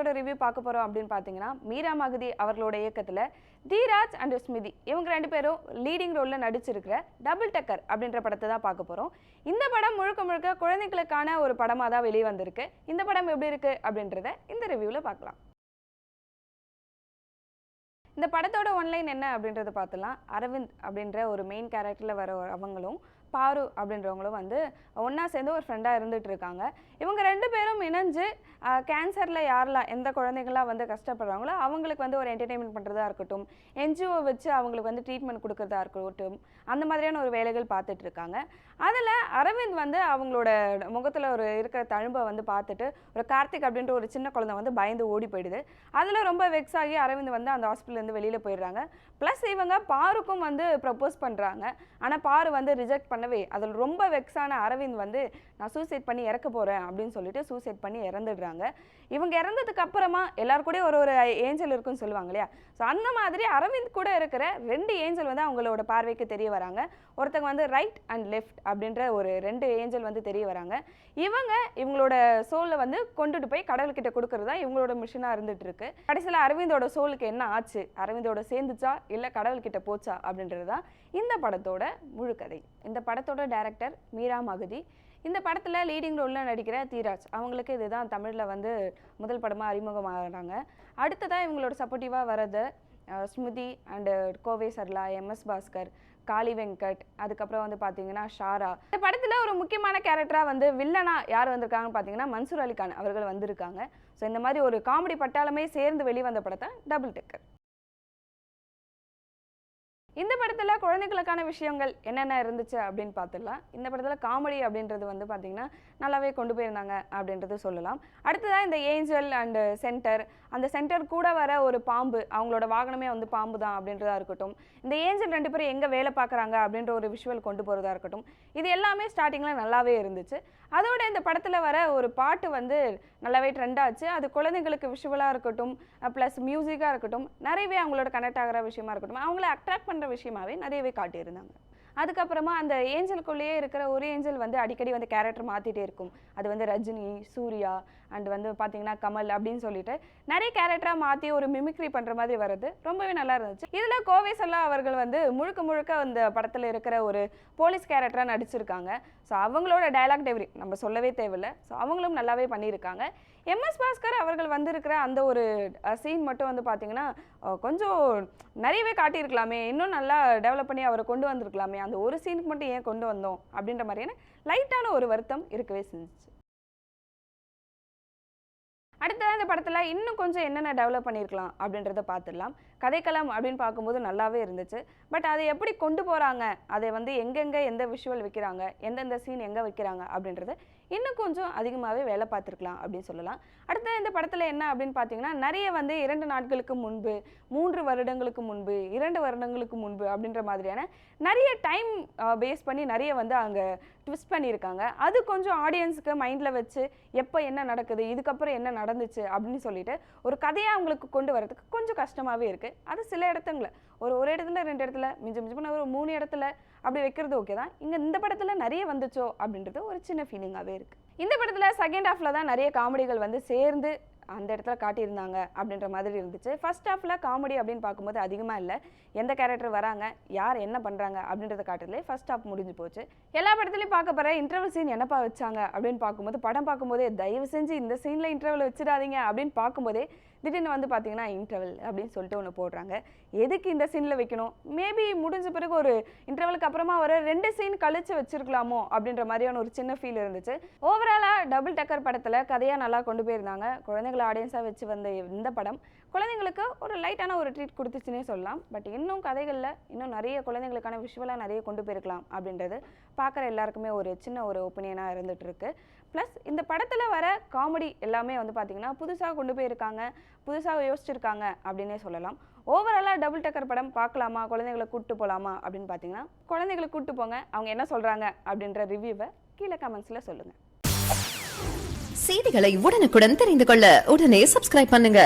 படத்தோட ரிவ்யூ பார்க்க போறோம் அப்படின்னு பார்த்தீங்கன்னா, மீரா மகதி அவர்களோட இயக்கத்தில் தீராஜ் அண்ட் ஸ்மிதி இவங்க 2 பேரும் லீடிங் ரோலில் நடிச்சிருக்கிற டபுள் டக்கர் அப்படின்ற படத்தை தான் பார்க்க போகிறோம். இந்த படம் முழுக்க முழுக்க குழந்தைகளுக்கான ஒரு படமாக தான் வெளியே வந்திருக்கு. இந்த படம் எப்படி இருக்கு அப்படின்றத இந்த ரிவ்யூவில் பார்க்கலாம். இந்த படத்தோட ஒன்லைன் என்ன அப்படின்றத பார்த்துலாம். அரவிந்த் அப்படின்ற ஒரு மெயின் கேரக்டரில் வர அவங்களும் பாரு அப்படின்றவங்களும் வந்து ஒன்றா சேர்ந்து ஒரு ஃப்ரெண்டாக இருந்துகிட்டு இருக்காங்க. இவங்க 2 பேரும் இணைஞ்சு கேன்சரில் யாரெல்லாம் எந்த குழந்தைகள்லாம் வந்து கஷ்டப்படுறாங்களோ அவங்களுக்கு வந்து ஒரு என்டர்டெயின்மெண்ட் பண்ணுறதா இருக்கட்டும், என்ஜிஓ வச்சு அவங்களுக்கு வந்து ட்ரீட்மெண்ட் கொடுக்குறதா இருக்கட்டும், அந்த மாதிரியான ஒரு வேலைகள் பார்த்துட்டு இருக்காங்க. அதில் அரவிந்த் வந்து அவங்களோட முகத்தில் ஒரு இருக்கிற தழும்பை வந்து பார்த்துட்டு ஒரு கார்த்திக் அப்படின்ற ஒரு சின்ன குழந்தை வந்து பயந்து ஓடி போயிடுது. அதில் ரொம்ப வெக்ஸ் ஆகி அரவிந்த் வந்து அந்த ஹாஸ்பிட்டலேருந்து வெளியில் போயிடுறாங்க. ப்ளஸ் இவங்க பாருக்கும் வந்து ப்ரப்போஸ் பண்ணுறாங்க. ஆனால் பாரு வந்து ரிஜெக்ட் பண்ணவே அதில் ரொம்ப வெக்ஸான அரவிந்த் வந்து நான் சூசைட் பண்ணி இறக்க போகிறேன் அப்படின்னு சொல்லிட்டு சூசைட் பண்ணி இறந்துடுறாங்க. இவங்க இறந்ததுக்கு அப்புறமா எல்லாரும் கூட ஒரு ஏஞ்சல் இருக்குன்னு சொல்லுவாங்க இல்லையா? ஸோ அந்த மாதிரி அரவிந்த் கூட இருக்கிற 2 ஏஞ்சல் வந்து அவங்களோட பார்வைக்கு தெரிய வராங்க. ஒருத்தங்க வந்து ரைட் அண்ட் லெஃப்ட் அப்படின்ற ஒரு 2 ஏஞ்சல் வந்து தெரிய வராங்க. இவங்களோட சோலை வந்து கொண்டுட்டு போய் கடவுள்கிட்ட கொடுக்கறதா இவங்களோட மிஷனாக இருந்துட்டு இருக்கு. கடைசியில் அரவிந்தோட சோலுக்கு என்ன ஆச்சு, அரவிந்தோட சேர்ந்துச்சா இல்லை கடவுள்கிட்ட போச்சா அப்படின்றது தான் இந்த படத்தோட முழு கதை. இந்த படத்தோட டைரக்டர் மீரா மகதி. இந்த படத்தில் லீடிங் ரோலில் நடிக்கிற தீராஜ் அவங்களுக்கு இதுதான் தமிழில் வந்து முதல் படமாக அறிமுகமாகறாங்க. அடுத்ததாக இவங்களோட சப்போர்ட்டிவாக வர்றது ஸ்மிருதி அண்டு கோவை சர்லா, MS பாஸ்கர், காளி வெங்கட், அதுக்கப்புறம் வந்து பார்த்தீங்கன்னா ஷாரா. இந்த படத்தில் ஒரு முக்கியமான கேரக்டராக வந்து வில்லனா யார் வந்திருக்காங்கன்னு பார்த்தீங்கன்னா மன்சூர் அலிகான் அவர்கள் வந்திருக்காங்க. ஸோ இந்த மாதிரி ஒரு காமெடி பட்டாளமே சேர்ந்து வெளிவந்த படத்தை டபுள் டக்கர். இந்த படத்தில் குழந்தைகளுக்கான விஷயங்கள் என்னென்ன இருந்துச்சு அப்படின்னு பார்த்துடலாம். இந்த படத்தில் காமெடி அப்படின்றது வந்து பார்த்திங்கன்னா நல்லாவே கொண்டு போயிருந்தாங்க அப்படின்றது சொல்லலாம். அடுத்ததாக இந்த ஏஞ்சல் அண்டு சென்டர், அந்த சென்டர் கூட வர ஒரு பாம்பு, அவங்களோட வாகனமே வந்து பாம்பு தான் அப்படின்றதா இருக்கட்டும், இந்த ஏஞ்சல் 2 பேரும் எங்கே வேலை பார்க்குறாங்க அப்படின்ற ஒரு விஷுவல் கொண்டு போகிறதா இருக்கட்டும், இது எல்லாமே ஸ்டார்டிங்கில் நல்லாவே இருந்துச்சு. அதோட இந்த படத்தில் வர ஒரு பாட்டு வந்து நல்லாவே ட்ரெண்ட் ஆச்சு. அது குழந்தைங்களுக்கு விஷுவலாக இருக்கட்டும், ப்ளஸ் மியூசிக்காக இருக்கட்டும், நிறையவே அவங்களோட கனெக்ட் ஆகிற விஷயமா இருக்கட்டும், அவங்கள அட்ராக்ட் பண்ணுற விஷயமாவே நிறையவே காட்டியிருந்தாங்க. அதுக்கப்புறமா அந்த ஏஞ்சலுக்குள்ளேயே இருக்கிற ஒரு ஏஞ்சல் வந்து அடிக்கடி வந்து கேரக்டர் மாற்றிட்டே இருக்கும். அது வந்து ரஜினி, சூர்யா அண்ட் வந்து பார்த்தீங்கன்னா கமல் அப்படின்னு சொல்லிட்டு நிறைய கேரக்டராக மாற்றி ஒரு மிமிக்ரி பண்ணுற மாதிரி வர்றது ரொம்பவே நல்லா இருந்துச்சு. இதில் கோவை சர்லா அவர்கள் வந்து முழுக்க முழுக்க அந்த படத்தில் இருக்கிற ஒரு போலீஸ் கேரக்டராக நடிச்சிருக்காங்க. ஸோ அவங்களோட டயலாக் டெலிவரி நம்ம சொல்லவே தேவையில்லை. ஸோ அவங்களும் நல்லாவே பண்ணியிருக்காங்க. MS பாஸ்கர் அவர்கள் வந்திருக்கிற அந்த ஒரு சீன் மட்டும் வந்து பார்த்தீங்கன்னா கொஞ்சம் நிறையவே காட்டியிருக்கலாமே, இன்னும் நல்லா டெவலப் பண்ணி அவரை கொண்டு வந்திருக்கலாமே, அந்த ஒரு சீனுக்கு மட்டும் ஏன் கொண்டு வந்தோம் அப்படின்ற மாதிரியான லைட்டான ஒரு வருத்தம் இருக்கவே செஞ்சிச்சு. அடுத்ததான் இந்த படத்தில் இன்னும் கொஞ்சம் என்னென்ன டெவலப் பண்ணியிருக்கலாம் அப்படின்றத பார்த்துடலாம். கதைக்களம் அப்படின்னு பார்க்கும்போது நல்லாவே இருந்துச்சு. பட் அதை எப்படி கொண்டு போகிறாங்க, அதை வந்து எங்கெங்கே எந்த விஷுவல் வைக்கிறாங்க, எந்தெந்த சீன் எங்கே வைக்கிறாங்க அப்படின்றது இன்னும் கொஞ்சம் அதிகமாகவே வேலை பார்த்துருக்கலாம் அப்படின்னு சொல்லலாம். அடுத்த இந்த படத்தில் என்ன அப்படின்னு பார்த்தீங்கன்னா நிறைய வந்து 2 நாட்களுக்கு முன்பு, 3 வருடங்களுக்கு முன்பு, 2 வருடங்களுக்கு முன்பு அப்படின்ற மாதிரியான நிறைய டைம் பேஸ் பண்ணி நிறைய வந்து அங்கே ட்விஸ்ட் பண்ணியிருக்காங்க. அது கொஞ்சம் ஆடியன்ஸுக்கு மைண்டில் வச்சு எப்போ என்ன நடக்குது, இதுக்கப்புறம் என்ன நடந்துச்சு அப்படின்னு சொல்லிட்டு ஒரு கதையை அவங்களுக்கு கொண்டு வரதுக்கு கொஞ்சம் கஷ்டமாகவே இருக்குது. அது சில இடத்துல ஒரு இடத்துல 2 இடத்துல மிஞ்சி பண்ண ஒரு 3 இடத்துல அப்படி வைக்கிறது ஓகே தான். இங்கே இந்த படத்தில் நிறைய வந்துச்சோ அப்படின்றது ஒரு சின்ன ஃபீலிங்காகவே இருக்குது. இந்த படத்தில் செகண்ட் ஹாஃபில் தான் நிறைய காமெடிகள் வந்து சேர்ந்து அந்த இடத்துல காட்டியிருந்தாங்க அப்படின்ற மாதிரி இருந்துச்சு. ஃபர்ஸ்ட் ஹாஃபில் காமெடி அப்படின்னு பார்க்கும்போது அதிகமாக இல்லை. எந்த கேரக்டர் வராங்க, யார் என்ன பண்ணுறாங்க அப்படின்றத காட்டுறதுலேயே ஃபர்ஸ்ட் ஹாஃப் முடிஞ்சு போச்சு. எல்லா படத்துலையும் பார்க்க போகிற இன்டர்வல் சீன் என்னப்பா வச்சாங்க அப்படின்னு பார்க்கும்போது படம் பார்க்கும்போதே தயவு செஞ்சு இந்த சீனில் இன்டர்வல் வச்சிடாதீங்க அப்படின்னு பார்க்கும்போதே திடீர்னு வந்து பார்த்தீங்கன்னா இன்டர்வல் அப்படின்னு சொல்லிட்டு ஒன்று போடுறாங்க. எதுக்கு இந்த சீனில் வைக்கணும், மேபி முடிஞ்ச பிறகு ஒரு இன்டர்வலுக்கு அப்புறமா ஒரு 2 சீன் கழிச்சு வச்சிருக்கலாமோ அப்படின்ற மாதிரியான ஒரு சின்ன ஃபீல் இருந்துச்சு. ஓவராலாக டபுள் டக்கர் படத்தில் கதையாக நல்லா கொண்டு போயிருந்தாங்க. குழந்தைகளை ஆடியன்ஸாக வச்சு வந்த இந்த படம் குழந்தைங்களுக்கு ஒரு லைட்டான ஒரு ட்ரீட் கொடுத்துச்சுன்னே சொல்லலாம். பட் இன்னும் கதைகளில் இன்னும் நிறைய குழந்தைங்களுக்கான விஷுவலாக நிறைய கொண்டு போயிருக்கலாம் அப்படின்றது பார்க்குற எல்லாருக்குமே ஒரு சின்ன ஒரு ஒப்பீனியனாக இருந்துகிட்டு இருக்கு. ப்ளஸ் இந்த படத்தில் வர காமெடி எல்லாமே வந்து பார்த்திங்கன்னா புதுசாக கொண்டு போயிருக்காங்க, புதுசாக யோசிச்சிருக்காங்க அப்படின்னே சொல்லலாம். ஓவராலாக டபுள் டக்கர் படம் பார்க்கலாமா, குழந்தைங்களை கூப்பிட்டு போகலாமா அப்படின்னு பார்த்தீங்கன்னா குழந்தைங்களை கூப்பிட்டு போங்க. அவங்க என்ன சொல்கிறாங்க அப்படின்ற ரிவ்யூவை கீழே கமெண்ட்ஸில் சொல்லுங்கள். செய்திகளை உடனுக்குடன் தெரிந்து கொள்ள உடனே சப்ஸ்கிரைப் பண்ணுங்க.